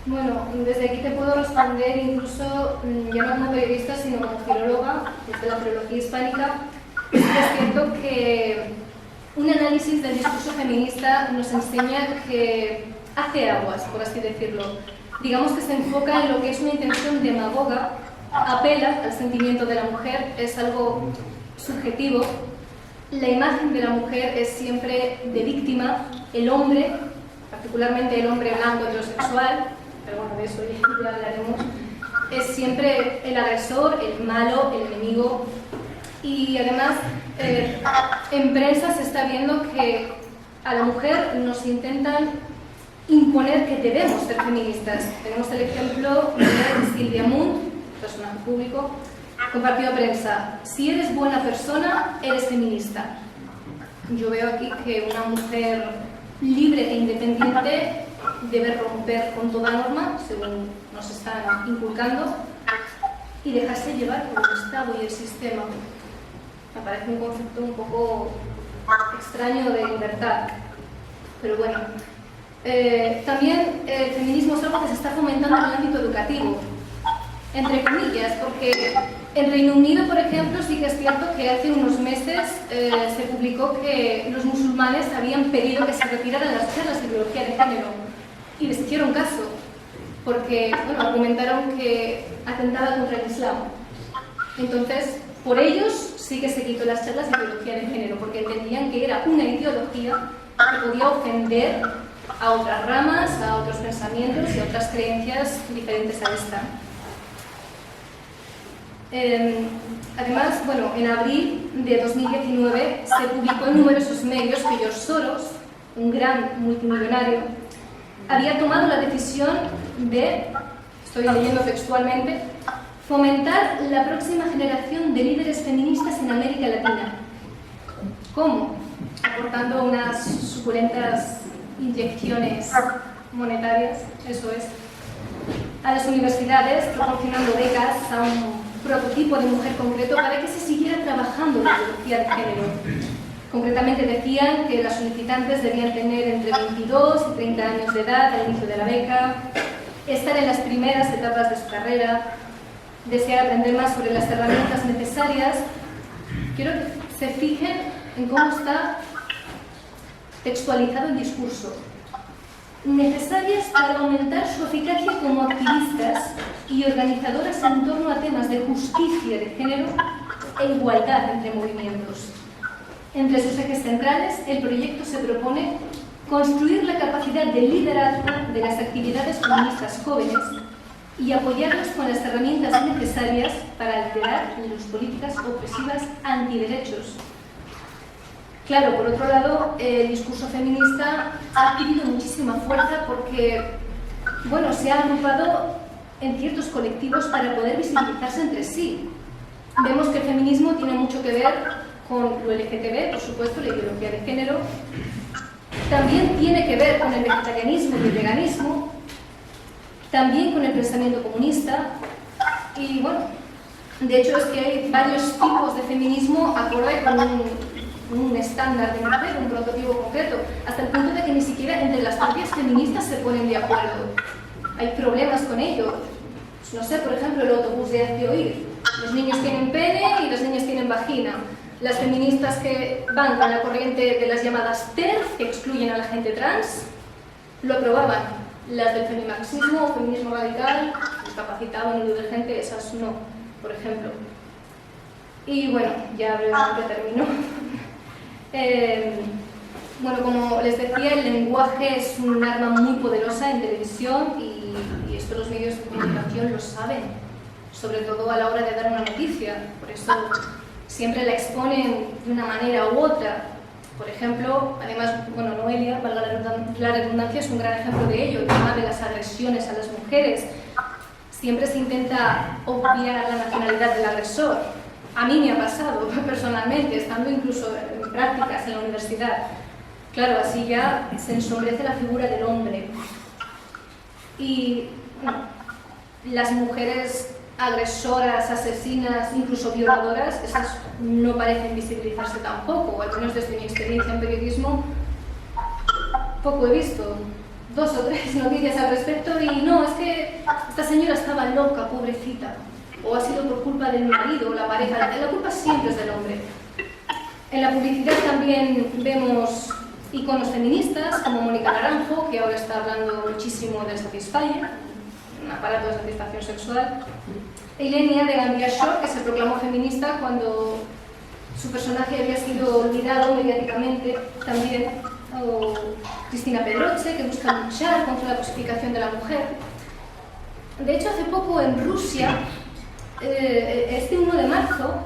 Bueno, desde aquí te puedo responder incluso, ya no como periodista, sino como filóloga, desde la filología hispánica. Es cierto que un análisis del discurso feminista nos enseña que hace aguas, por así decirlo. Digamos que se enfoca en lo que es una intención demagoga, apela al sentimiento de la mujer, es algo subjetivo. La imagen de la mujer es siempre de víctima, el hombre, particularmente el hombre blanco heterosexual, pero bueno, de eso ya hablaremos, es siempre el agresor, el malo, el enemigo. Y además, en prensa se está viendo que a la mujer nos intentan imponer que debemos ser feministas. Tenemos el ejemplo de Silvia Munt, personaje público, compartido prensa: si eres buena persona, eres feminista. Yo veo aquí que una mujer libre e independiente debe romper con toda norma, según nos están inculcando, y dejarse llevar por el Estado y el sistema. Me parece un concepto un poco extraño de libertad, pero bueno. También el feminismo es algo que se está fomentando en el ámbito educativo, entre comillas, porque en Reino Unido, por ejemplo, sí que es cierto que hace unos meses se publicó que los musulmanes habían pedido que se retiraran las charlas de biología de género, y les hicieron caso, porque bueno, argumentaron que atentaba contra el Islam. Entonces, por ellos sí que se quitó las charlas de biología de género, porque entendían que era una ideología que podía ofender a otras ramas, a otros pensamientos y a otras creencias diferentes a esta. Además, bueno, en abril de 2019 se publicó en numerosos medios que George Soros, un gran multimillonario, había tomado la decisión de, estoy leyendo textualmente, fomentar la próxima generación de líderes feministas en América Latina. ¿Cómo? Aportando unas suculentas inyecciones monetarias, eso es, a las universidades, proporcionando becas a un prototipo de mujer concreto para que se siguiera trabajando la ideología de género. Concretamente decían que las solicitantes debían tener entre 22 y 30 años de edad al inicio de la beca, estar en las primeras etapas de su carrera, desear aprender más sobre las herramientas necesarias. Quiero que se fijen en cómo está textualizado el discurso. Necesarias para aumentar su eficacia como activistas y organizadoras en torno a temas de justicia de género e igualdad entre movimientos. Entre sus ejes centrales, el proyecto se propone construir la capacidad de liderazgo de las actividades feministas jóvenes y apoyarlas con las herramientas necesarias para alterar las políticas opresivas antiderechos. Claro, por otro lado, el discurso feminista ha adquirido muchísima fuerza porque, bueno, se ha agrupado en ciertos colectivos para poder visibilizarse entre sí. Vemos que el feminismo tiene mucho que ver con lo LGTB, por supuesto, la ideología de género. También tiene que ver con el vegetarianismo y el veganismo, también con el pensamiento comunista. Y bueno, de hecho es que hay varios tipos de feminismo acorde con un estándar de mujer, un prototipo concreto, hasta el punto de que ni siquiera entre las propias feministas se ponen de acuerdo. Hay problemas con ello. No sé, por ejemplo, el autobús de Hazte Oír. Los niños tienen pene y las niñas tienen vagina. Las feministas que van con la corriente de las llamadas TERF, que excluyen a la gente trans, lo aprobaban. Las del femimarxismo o feminismo radical, discapacitado, neurodivergente, esas no, por ejemplo. Y bueno, ya brevemente termino. Bueno, como les decía, el lenguaje es un arma muy poderosa en televisión y esto los medios de comunicación lo saben, sobre todo a la hora de dar una noticia. Por eso siempre la exponen de una manera u otra. Por ejemplo, además, bueno, Noelia, valga la redundancia, es un gran ejemplo de ello, el tema de las agresiones a las mujeres. Siempre se intenta obviar la nacionalidad del agresor. A mí me ha pasado personalmente, estando incluso en prácticas en la universidad. Claro, así ya se ensombrece la figura del hombre. Y bueno, las mujeres agresoras, asesinas, incluso violadoras, esas no parecen visibilizarse tampoco, o al menos desde mi experiencia en periodismo, poco he visto. 2 o 3 noticias al respecto y no, es que esta señora estaba loca, pobrecita, o ha sido por culpa del marido o la pareja, la culpa siempre es del hombre. En la publicidad también vemos iconos feministas como Mónica Naranjo, que ahora está hablando muchísimo del Satisfyer, un aparato de satisfacción sexual. Ilenia de Gambia Shore, que se proclamó feminista cuando su personaje había sido olvidado mediáticamente también. O Cristina Pedroche, que busca luchar contra la cosificación de la mujer. De hecho, hace poco en Rusia, este 1 de marzo,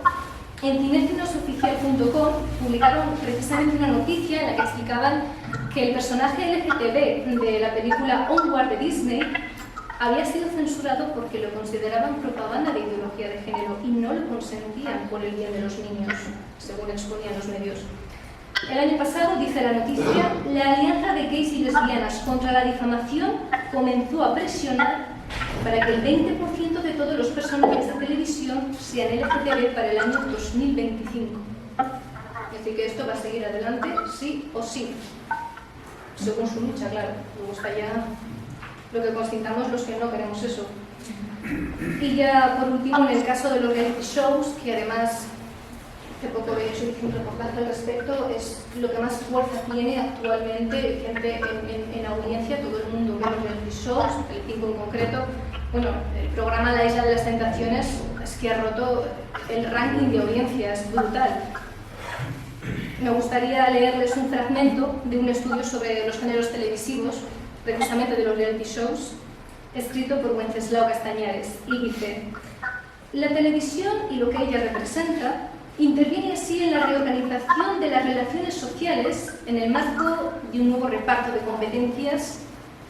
en cinecinosoficial.com publicaron precisamente una noticia en la que explicaban que el personaje LGTB de la película Onward de Disney había sido censurado porque lo consideraban propaganda de ideología de género y no lo consentían por el bien de los niños, según exponían los medios. El año pasado, dice la noticia, la Alianza de Gays y Lesbianas contra la Difamación comenzó a presionar para que el 20% de todos los personajes de televisión sean LGTB para el año 2025. Es decir, que esto va a seguir adelante, sí o sí, según su lucha, claro. Luego está ya lo que consintamos los que no queremos eso. Y ya, por último, en el caso de los reality shows, que además hace poco he hecho un reportaje al respecto, es lo que más fuerza tiene actualmente gente en audiencia. Todo el mundo ve los reality shows, Telecinco en concreto. Bueno, el programa La Isla de las Tentaciones es que ha roto el ranking de audiencia, es brutal. Me gustaría leerles un fragmento de un estudio sobre los géneros televisivos, precisamente de los reality shows, escrito por Wenceslao Castañares, y dice: la televisión y lo que ella representa interviene así en la reorganización de las relaciones sociales en el marco de un nuevo reparto de competencias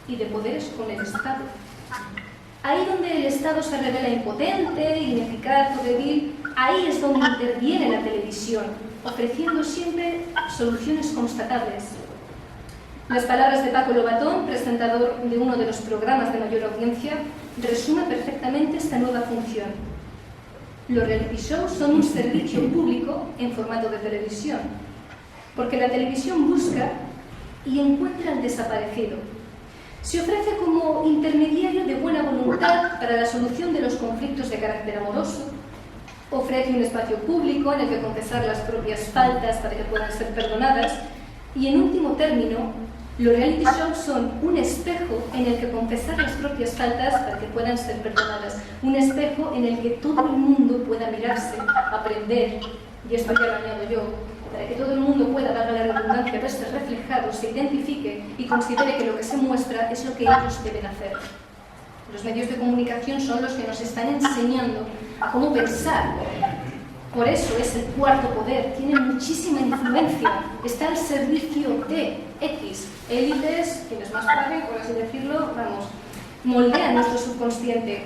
y de poderes con el Estado. Ahí donde el Estado se revela impotente, ineficaz o débil, ahí es donde interviene la televisión, ofreciendo siempre soluciones constatables. Las palabras de Paco Lobatón, presentador de uno de los programas de mayor audiencia, resumen perfectamente esta nueva función. Los reality shows son un servicio público en formato de televisión, porque la televisión busca y encuentra al desaparecido. Se ofrece como intermediario de buena voluntad para la solución de los conflictos de carácter amoroso, ofrece un espacio público en el que confesar las propias faltas para que puedan ser perdonadas y, en último término, los reality shows son un espejo en el que confesar las propias faltas para que puedan ser perdonadas. Un espejo en el que todo el mundo pueda mirarse, aprender, y esto ya lo añado yo, para que todo el mundo pueda, valga la redundancia, verse reflejado, se identifique y considere que lo que se muestra es lo que ellos deben hacer. Los medios de comunicación son los que nos están enseñando a cómo pensar. Por eso es el cuarto poder, tiene muchísima influencia, está al servicio de X, élites, quienes más paguen, por así decirlo, vamos, moldean nuestro subconsciente,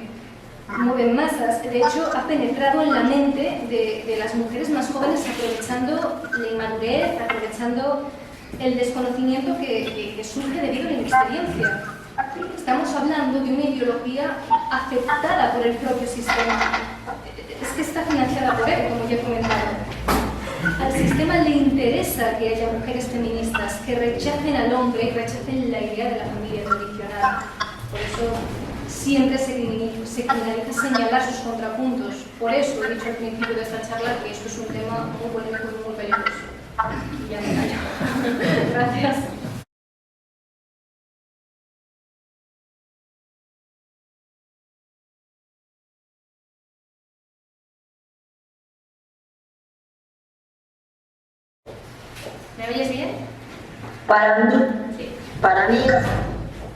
mueven masas. De hecho, ha penetrado en la mente de las mujeres más jóvenes, aprovechando la inmadurez, aprovechando el desconocimiento que surge debido a la inexperiencia. Estamos hablando de una ideología aceptada por el propio sistema. Es que está financiada por él, como ya he comentado. Al sistema le interesa que haya mujeres feministas que rechacen al hombre y rechacen la idea de la familia tradicional. Por eso siempre se criminaliza señalar sus contrapuntos. Por eso he dicho al principio de esta charla que esto es un tema muy polémico y muy peligroso. Y ya me callo. Gracias. ¿Me oyes bien? Para mí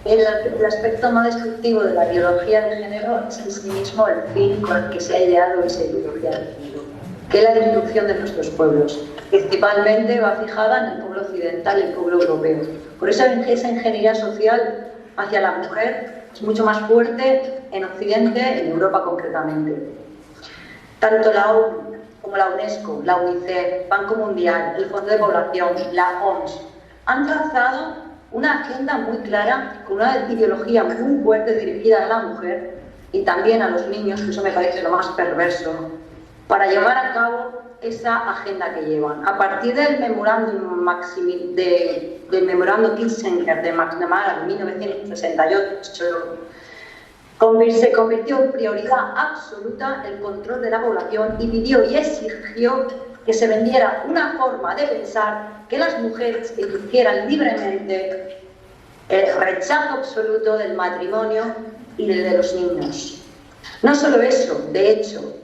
el aspecto más destructivo de la ideología de género es en sí mismo el fin con el que se ha ideado esa ideología de género, que es la destrucción de nuestros pueblos. Principalmente va fijada en el pueblo occidental y el pueblo europeo. Por eso esa ingeniería social hacia la mujer es mucho más fuerte en Occidente, en Europa concretamente. Tanto la ONU como la UNESCO, la UNICEF, Banco Mundial, el Fondo de Población, la OMS, han trazado una agenda muy clara, con una ideología muy fuerte dirigida a la mujer y también a los niños, que eso me parece lo más perverso, para llevar a cabo esa agenda que llevan. A partir del memorándum Kissinger de McNamara de 1968, se convirtió en prioridad absoluta el control de la población y pidió y exigió que se vendiera una forma de pensar que las mujeres eligieran libremente el rechazo absoluto del matrimonio y del de los niños. No solo eso, de hecho,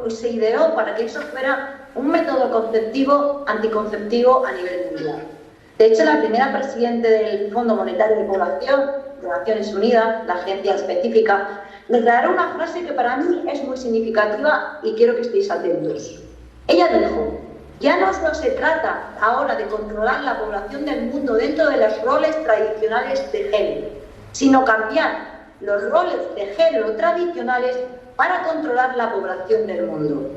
se ideó para que eso fuera un método anticonceptivo a nivel mundial. De hecho, la primera presidenta del Fondo Monetario de Población de Naciones Unidas, la agencia específica, declaró una frase que para mí es muy significativa y quiero que estéis atentos. Ella dijo: ya no se trata ahora de controlar la población del mundo dentro de los roles tradicionales de género, sino cambiar los roles de género tradicionales para controlar la población del mundo.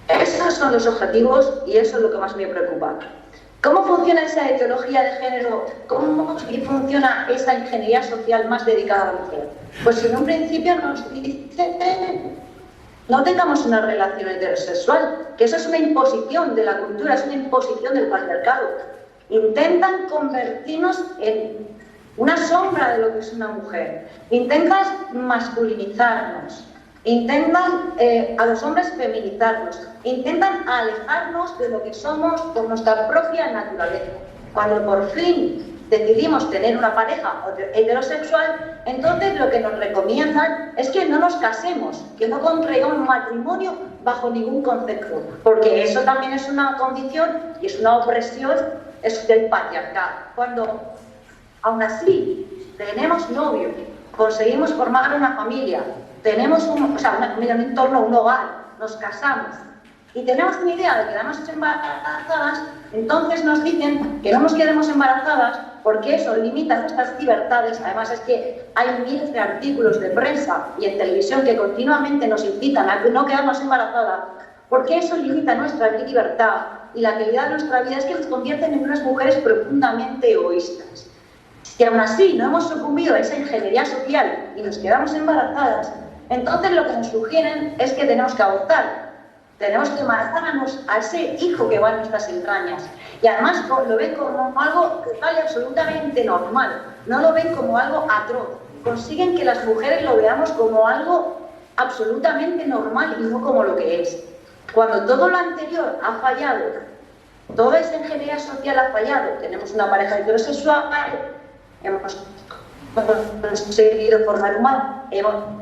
Esos son los objetivos y eso es lo que más me preocupa. ¿Cómo funciona esa ideología de género? ¿Cómo funciona esa ingeniería social más dedicada a la mujer? Pues en un principio nos dice: no tengamos una relación heterosexual, que eso es una imposición de la cultura, es una imposición del patriarcado. Intentan convertirnos en una sombra de lo que es una mujer. Intentan masculinizarnos. Intentan a los hombres feminizarnos, intentan alejarnos de lo que somos por nuestra propia naturaleza. Cuando por fin decidimos tener una pareja heterosexual, entonces lo que nos recomiendan es que no nos casemos, que no contraigamos un matrimonio bajo ningún concepto, porque eso también es una condición y es una opresión del patriarcado. Cuando aún así tenemos novio, conseguimos formar una familia, tenemos una familia, un entorno, un hogar, nos casamos y tenemos una idea de quedarnos embarazadas, entonces nos dicen que no nos quedemos embarazadas porque eso limita nuestras libertades. Además es que hay miles de artículos de prensa y en televisión que continuamente nos incitan a no quedarnos embarazadas porque eso limita nuestra libertad y la calidad de nuestra vida. Es que nos convierten en unas mujeres profundamente egoístas. Si aún así no hemos sucumbido a esa ingeniería social y nos quedamos embarazadas, entonces lo que nos sugieren es que tenemos que abortar, tenemos que embarazarnos a ese hijo que va en nuestras entrañas. Y además lo ven como algo total y absolutamente normal, no lo ven como algo atroz. Consiguen que las mujeres lo veamos como algo absolutamente normal y no como lo que es. Cuando todo lo anterior ha fallado, toda esa ingeniería social ha fallado, tenemos una pareja heterosexual, hemos conseguido formar un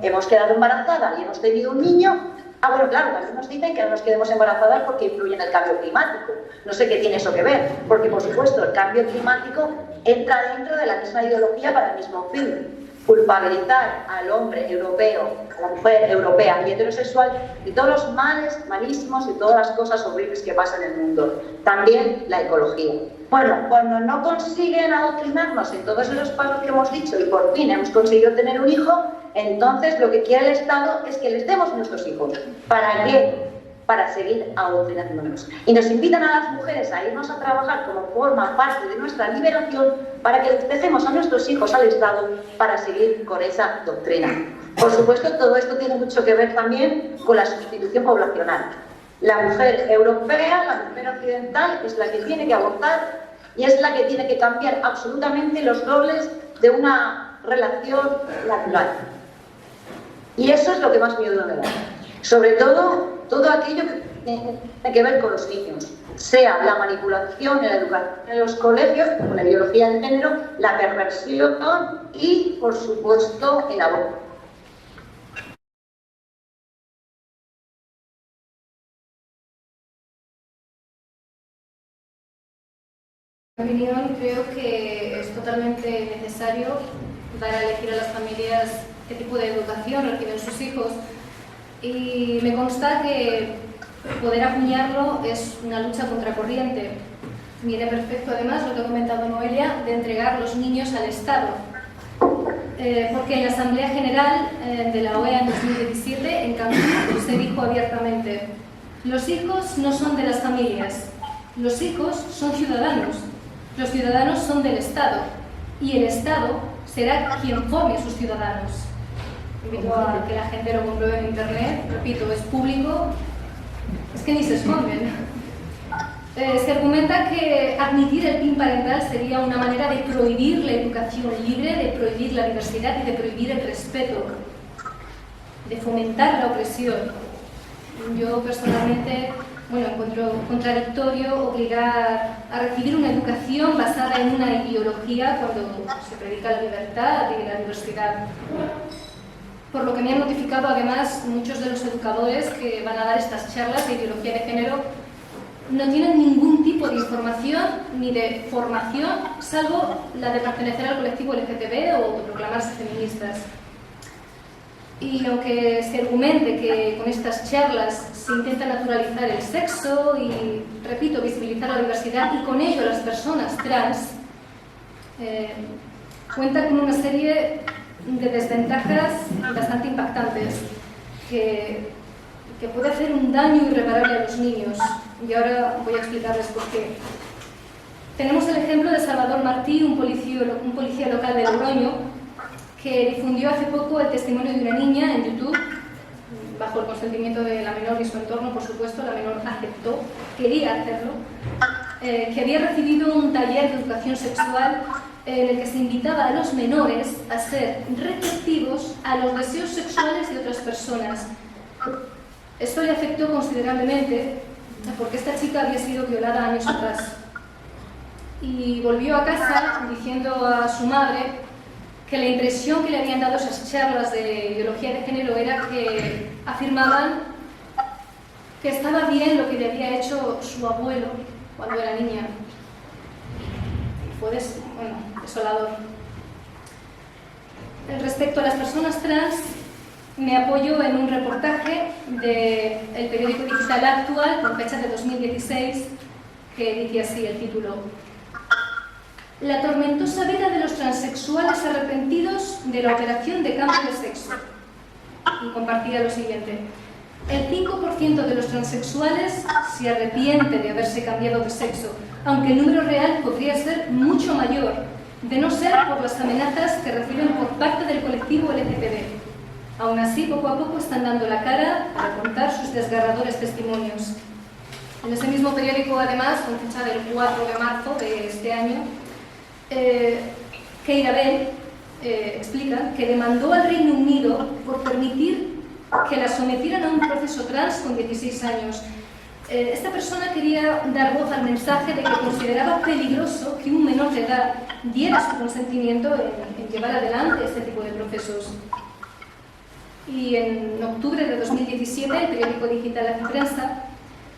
hemos quedado embarazadas y hemos tenido un niño. Bueno, claro, también nos dicen que no nos quedemos embarazadas porque influye en el cambio climático. No sé qué tiene eso que ver, porque por supuesto el cambio climático entra dentro de la misma ideología para el mismo fin. Culpabilizar al hombre europeo, a la mujer europea y heterosexual de todos los males, malísimos y todas las cosas horribles que pasan en el mundo. También la ecología. Bueno, cuando no consiguen adoctrinarnos en todos esos pasos que hemos dicho y por fin hemos conseguido tener un hijo, entonces lo que quiere el Estado es que les demos nuestros hijos. ¿Para qué? Para seguir adoctrinándonos. Y nos invitan a las mujeres a irnos a trabajar como forma parte de nuestra liberación para que les dejemos a nuestros hijos al Estado para seguir con esa doctrina. Por supuesto, todo esto tiene mucho que ver también con la sustitución poblacional. La mujer europea, la mujer occidental, es la que tiene que abortar y es la que tiene que cambiar absolutamente los roles de una relación natural. Y eso es lo que más miedo me da. Sobre todo aquello que tiene que ver con los niños, sea la manipulación en la educación en los colegios, con la ideología de género, la perversión y, por supuesto, el aborto. En mi opinión, creo que es totalmente necesario dar a elegir a las familias qué tipo de educación reciben sus hijos. Y me consta que poder acuñarlo es una lucha contracorriente. Viene perfecto, además, lo que ha comentado Noelia, de entregar los niños al Estado. Porque en la Asamblea General de la OEA en 2017, en Cancún, se dijo abiertamente: los hijos no son de las familias, los hijos son ciudadanos, los ciudadanos son del Estado, y el Estado será quien forme a sus ciudadanos. Invito a que la gente lo compruebe en internet. Repito, es público, es que ni se esconden. Se argumenta que admitir el PIN parental sería una manera de prohibir la educación libre, de prohibir la diversidad y de prohibir el respeto, de fomentar la opresión. Yo personalmente, encuentro contradictorio obligar a recibir una educación basada en una ideología cuando se predica la libertad y la diversidad. Por lo que me han notificado además muchos de los educadores que van a dar estas charlas de ideología de género no tienen ningún tipo de información ni de formación, salvo la de pertenecer al colectivo LGTB o de proclamarse feministas. Y aunque se argumente que con estas charlas se intenta naturalizar el sexo y, repito, visibilizar la diversidad y con ello las personas trans, cuenta con una serie de desventajas bastante impactantes que puede hacer un daño irreparable a los niños. Y ahora voy a explicarles por qué. Tenemos el ejemplo de Salvador Martí, un policía local de Logroño, que difundió hace poco el testimonio de una niña en YouTube, bajo el consentimiento de la menor y su entorno, por supuesto. La menor aceptó, quería hacerlo, que había recibido un taller de educación sexual en el que se invitaba a los menores a ser receptivos a los deseos sexuales de otras personas. Esto le afectó considerablemente porque esta chica había sido violada años atrás y volvió a casa diciendo a su madre que la impresión que le habían dado esas charlas de ideología de género era que afirmaban que estaba bien lo que le había hecho su abuelo cuando era niña. Y fue desolador. Respecto a las personas trans, me apoyo en un reportaje del periódico digital Actual, con fecha de 2016, que dice así el título: La tormentosa vida de los transexuales arrepentidos de la operación de cambio de sexo. Y compartía lo siguiente: el 5% de los transexuales se arrepiente de haberse cambiado de sexo, aunque el número real podría ser mucho mayor, de no ser por las amenazas que reciben por parte del colectivo LGTB. Aún así, poco a poco están dando la cara para contar sus desgarradores testimonios. En ese mismo periódico, además, con fecha del 4 de marzo de este año, Keira Bell explica que demandó al Reino Unido por permitir que la sometieran a un proceso trans con 16 años. Esta persona quería dar voz al mensaje de que consideraba peligroso que un menor de edad diera su consentimiento en llevar adelante este tipo de procesos. Y en octubre de 2017, el periódico digital Aciprensa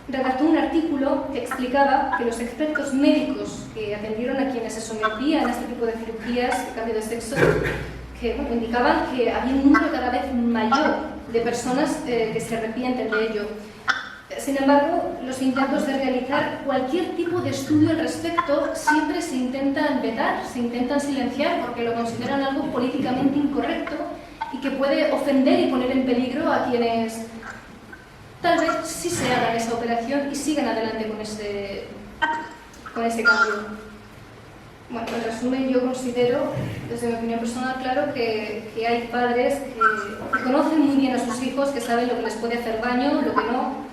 redactó un artículo que explicaba que los expertos médicos que atendieron a quienes se sometían a este tipo de cirugías de cambio de sexo, que indicaban que había un número cada vez mayor de personas que se arrepienten de ello. Sin embargo, los intentos de realizar cualquier tipo de estudio al respecto siempre se intentan vetar, se intentan silenciar porque lo consideran algo políticamente incorrecto y que puede ofender y poner en peligro a quienes tal vez sí se hagan esa operación y sigan adelante con ese cambio. Bueno, en resumen, yo considero, desde mi opinión personal, claro, que hay padres que conocen muy bien a sus hijos, que saben lo que les puede hacer daño, lo que no,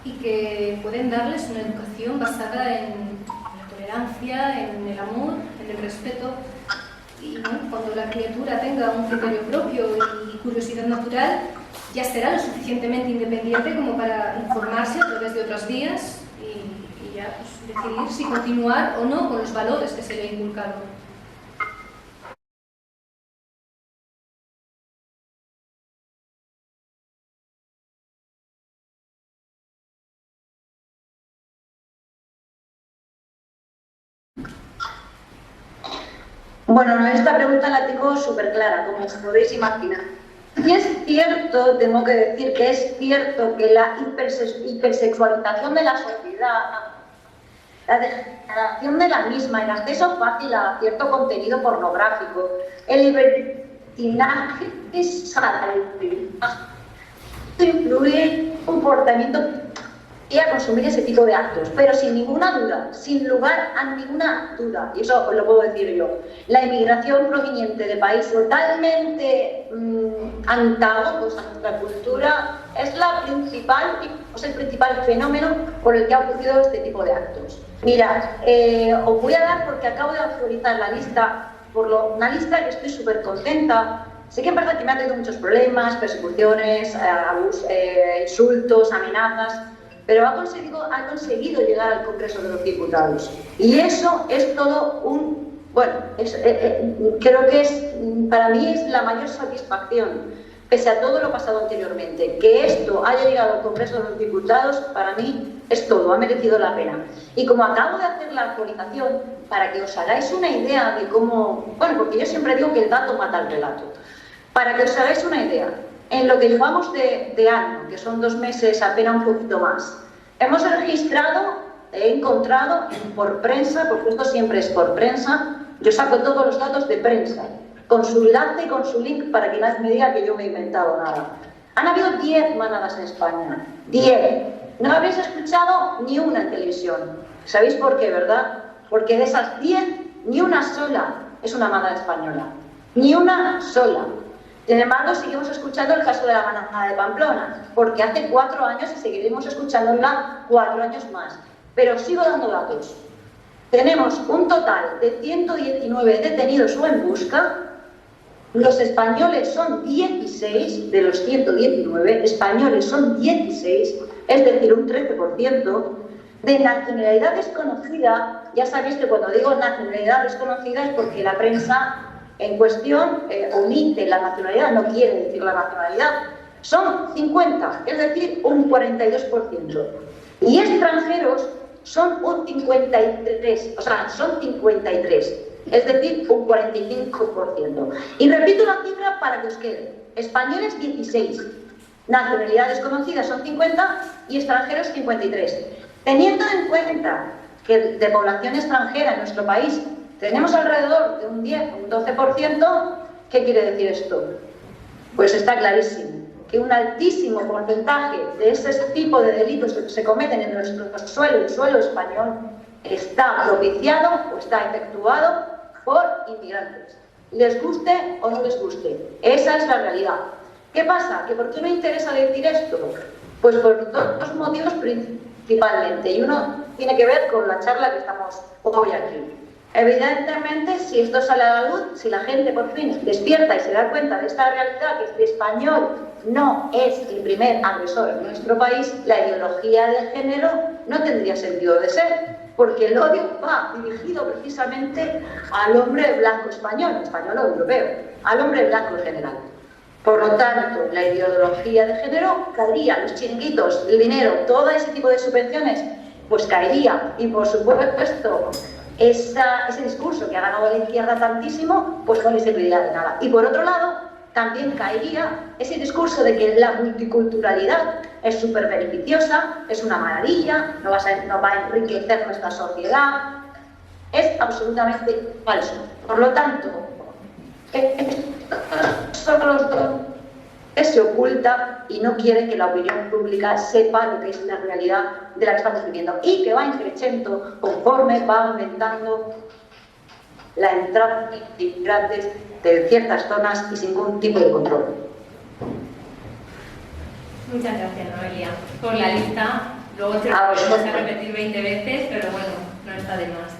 y que pueden darles una educación basada en la tolerancia, en el amor, en el respeto. Y bueno, cuando la criatura tenga un criterio propio y curiosidad natural, ya será lo suficientemente independiente como para informarse a través de otras vías y ya decidir si continuar o no con los valores que se le han inculcado. Bueno, esta pregunta la tengo súper clara, como os podéis imaginar. Y es cierto, tengo que decir que es cierto que la hipersexualización de la sociedad, la degeneración de la misma, el acceso fácil a cierto contenido pornográfico, el libertinaje salarial, influye en el comportamiento y a consumir ese tipo de actos, pero sin ninguna duda, sin lugar a ninguna duda, y eso os lo puedo decir yo, la inmigración proveniente de países totalmente antagónicos a nuestra cultura es el principal fenómeno por el que ha ocurrido este tipo de actos. Mirad, os voy a dar, porque acabo de actualizar la lista, una lista que estoy súper contenta. Sé que en verdad que me ha traído muchos problemas, persecuciones, insultos, amenazas, pero ha conseguido llegar al Congreso de los Diputados. Y eso es todo creo que para mí es la mayor satisfacción, pese a todo lo pasado anteriormente. Que esto haya llegado al Congreso de los Diputados, para mí es todo, ha merecido la pena. Y como acabo de hacer la actualización, para que os hagáis una idea de cómo... porque yo siempre digo que el dato mata el relato. Para que os hagáis una idea, en lo que llevamos de año, que son 2 meses, apenas un poquito más, hemos registrado, he encontrado por prensa, porque esto siempre es por prensa, yo saco todos los datos de prensa, con su enlace y con su link para que nadie me diga que yo me he inventado nada. Han habido 10 manadas en España, 10. No habéis escuchado ni una en televisión. ¿Sabéis por qué, verdad? Porque de esas 10, ni una sola es una manada española. Ni una sola. Sin embargo, seguimos escuchando el caso de la manada de Pamplona, porque hace 4 años y seguiremos escuchándola 4 años más. Pero sigo dando datos. Tenemos un total de 119 detenidos o en busca. Los españoles son 16 de los 119, españoles son 16, es decir, un 13%. De nacionalidad desconocida, ya sabéis que cuando digo nacionalidad desconocida es porque la prensa en cuestión omite la nacionalidad, no quiere decir la nacionalidad. Son 50, es decir, un 42%. Y extranjeros son un 53, son 53, es decir, un 45%. Y repito la cifra para que os quede. Españoles 16, nacionalidad desconocida son 50 y extranjeros 53. Teniendo en cuenta que de población extranjera en nuestro país tenemos alrededor de un 10 o un 12%, ¿qué quiere decir esto? Pues está clarísimo que un altísimo porcentaje de ese tipo de delitos que se cometen en nuestro suelo, el suelo español, está propiciado o está efectuado por inmigrantes. Les guste o no les guste. Esa es la realidad. ¿Qué pasa? ¿Que por qué me interesa decir esto? Pues por 2 motivos principalmente. Y uno tiene que ver con la charla que estamos hoy aquí. Evidentemente, si esto sale a la luz, si la gente por fin despierta y se da cuenta de esta realidad, que este español no es el primer agresor en nuestro país, la ideología de género no tendría sentido de ser, porque el odio va dirigido precisamente al hombre blanco español o europeo, al hombre blanco en general. Por lo tanto, la ideología de género caería, los chiringuitos, el dinero, todo ese tipo de subvenciones, pues caería. Y por supuesto, ese discurso que ha ganado la izquierda tantísimo, pues no le serviría de nada. Y por otro lado, también caería ese discurso de que la multiculturalidad es súper beneficiosa, es una maravilla, nos va a enriquecer nuestra sociedad. Es absolutamente falso. Por lo tanto, son los dos que se oculta y no quiere que la opinión pública sepa lo que es la realidad de la que estamos viviendo y que va increciendo conforme va aumentando la entrada de inmigrantes de ciertas zonas y sin ningún tipo de control. Muchas gracias, Noelia, por la lista. Luego te la podemos a repetir 20 veces, pero bueno, no está de más.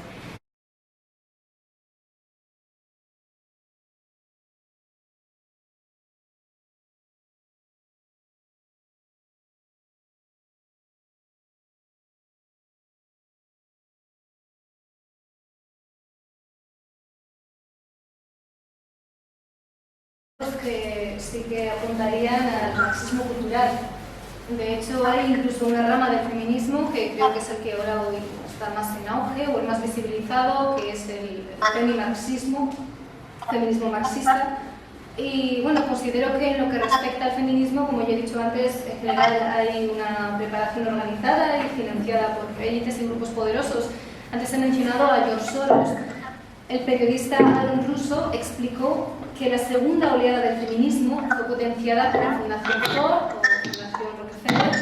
Que sí que apuntarían al marxismo cultural. De hecho, hay incluso una rama del feminismo que creo que es el que ahora hoy está más en auge o el más visibilizado, que es el femimarxismo, feminismo marxista. Y bueno, considero que en lo que respecta al feminismo, como ya he dicho antes, en general hay una preparación organizada y financiada por élites y grupos poderosos. Antes he mencionado a George Soros. El periodista Aaron Russo explicó que la segunda oleada del feminismo fue potenciada por la Fundación Ford o Fundación Rockefeller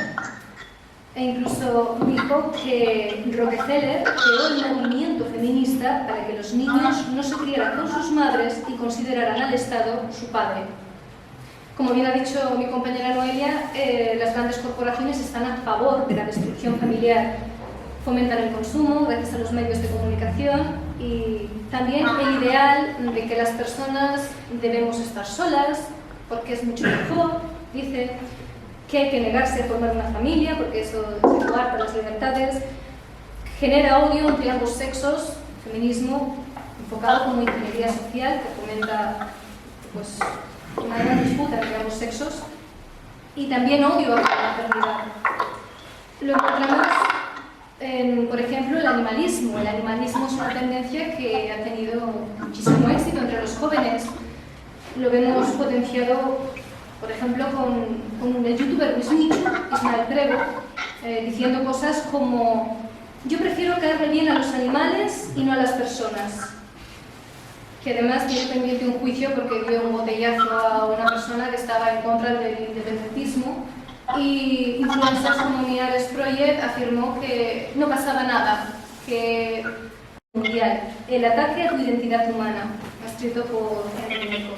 E incluso dijo que Rockefeller creó el movimiento feminista para que los niños no se criaran con sus madres y consideraran al Estado su padre. Como bien ha dicho mi compañera Noelia, las grandes corporaciones están a favor de la destrucción familiar, fomentan el consumo gracias a los medios de comunicación y también el ideal de que las personas debemos estar solas porque es mucho mejor, dice, que hay que negarse a formar una familia porque eso se coarta las libertades, genera odio entre ambos sexos, feminismo enfocado como ingeniería social que fomenta pues, una gran disputa entre ambos sexos y también odio a la maternidad. Lo encontramos en, por ejemplo, el animalismo. El animalismo es una tendencia que ha tenido muchísimo éxito entre los jóvenes. Lo vemos potenciado, por ejemplo, con el youtuber Ismael Prego, diciendo cosas como yo prefiero caerle bien a los animales y no a las personas. Que además tiene pendiente un juicio porque dio un botellazo a una persona que estaba en contra del independentismo y influencers como Miares Project afirmó que no pasaba nada, que mundial, el ataque a tu identidad humana, escrito por Enrique.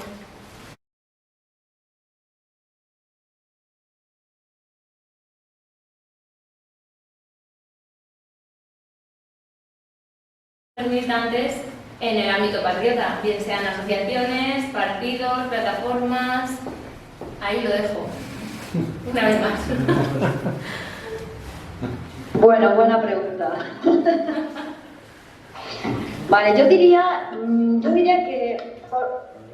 Militantes en el ámbito patriota, bien sean asociaciones, partidos, plataformas. Ahí lo dejo. Una vez más. Bueno, buena pregunta. Vale, yo diría que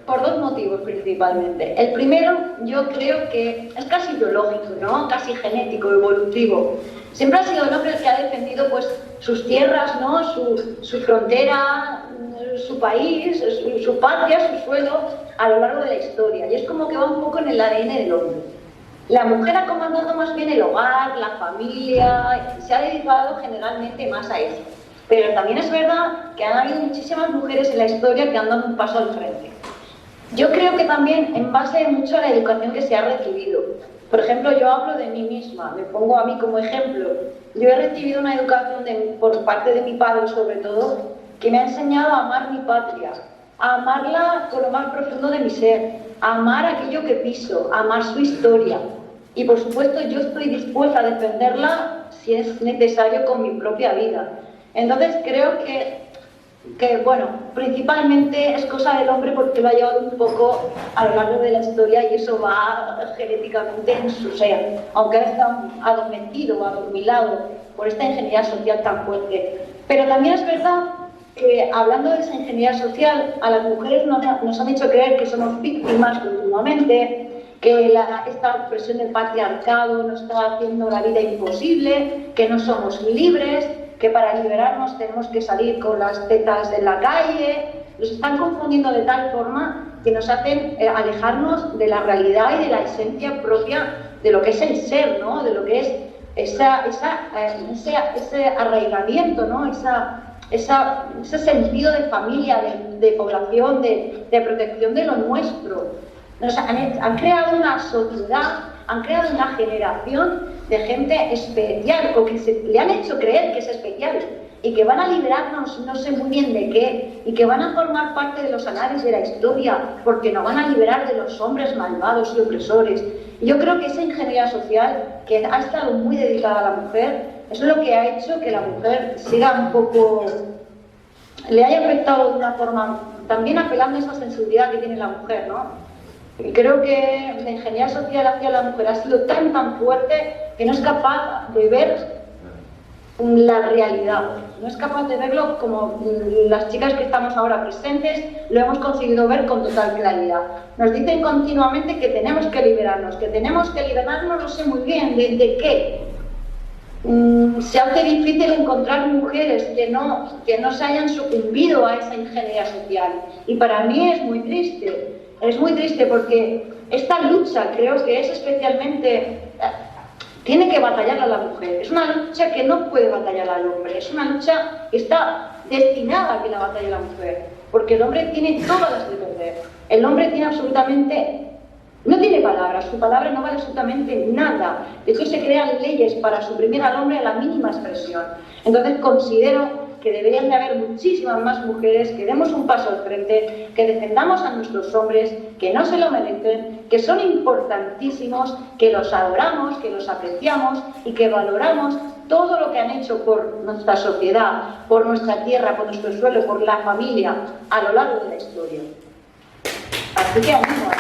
por dos motivos principalmente. El primero, yo creo que es casi biológico, ¿no? Casi genético, evolutivo. Siempre ha sido el hombre el que ha defendido pues, sus tierras, ¿no? Su frontera, su país, su patria, su suelo a lo largo de la historia. Y es como que va un poco en el ADN del hombre. La mujer ha comandado más bien el hogar, la familia, se ha dedicado generalmente más a eso. Pero también es verdad que han habido muchísimas mujeres en la historia que han dado un paso al frente. Yo creo que también en base mucho a la educación que se ha recibido. Por ejemplo, yo hablo de mí misma, me pongo a mí como ejemplo. Yo he recibido una educación por parte de mi padre, sobre todo, que me ha enseñado a amar mi patria, a amarla con lo más profundo de mi ser, a amar aquello que piso, a amar su historia. Y por supuesto yo estoy dispuesta a defenderla si es necesario con mi propia vida. Entonces creo que bueno, principalmente es cosa del hombre porque lo ha llevado un poco a lo largo de la historia y eso va genéticamente en su ser, aunque está adormecido o adormilado por esta ingeniería social tan fuerte. Pero también es verdad que hablando de esa ingeniería social, a las mujeres nos han hecho creer que somos víctimas continuamente, que esta opresión del patriarcado nos está haciendo la vida imposible, que no somos libres, que para liberarnos tenemos que salir con las tetas en la calle. Nos están confundiendo de tal forma que nos hacen alejarnos de la realidad y de la esencia propia de lo que es el ser, ¿no? De lo que es ese arraigamiento, ¿no? Ese sentido de familia, de población, de protección de lo nuestro. Han creado una sociedad, han creado una generación de gente especial, o que le han hecho creer que es especial, y que van a liberarnos no sé muy bien de qué, y que van a formar parte de los anales de la historia, porque nos van a liberar de los hombres malvados y opresores. Y yo creo que esa ingeniería social, que ha estado muy dedicada a la mujer, es lo que ha hecho que la mujer siga un poco, le haya afectado de una forma, también apelando a esa sensibilidad que tiene la mujer, ¿no? Y creo que la ingeniería social hacia la mujer ha sido tan fuerte que no es capaz de ver la realidad, no es capaz de verlo como las chicas que estamos ahora presentes lo hemos conseguido ver con total claridad. Nos dicen continuamente que tenemos que liberarnos, no sé muy bien de qué. Se hace difícil encontrar mujeres que no se hayan sucumbido a esa ingeniería social, y para mí es muy triste porque esta lucha creo que es especialmente, tiene que batallarla la mujer, es una lucha que no puede batallar al hombre, es una lucha que está destinada a que la batalle la mujer, porque el hombre tiene todas las de perder, el hombre tiene absolutamente No tiene palabras, su palabra no vale absolutamente nada. De hecho, se crean leyes para suprimir al hombre a la mínima expresión. Entonces, considero que deberían de haber muchísimas más mujeres, que demos un paso al frente, que defendamos a nuestros hombres, que no se lo merecen, que son importantísimos, que los adoramos, que los apreciamos y que valoramos todo lo que han hecho por nuestra sociedad, por nuestra tierra, por nuestro suelo, por la familia, a lo largo de la historia. Así que animo.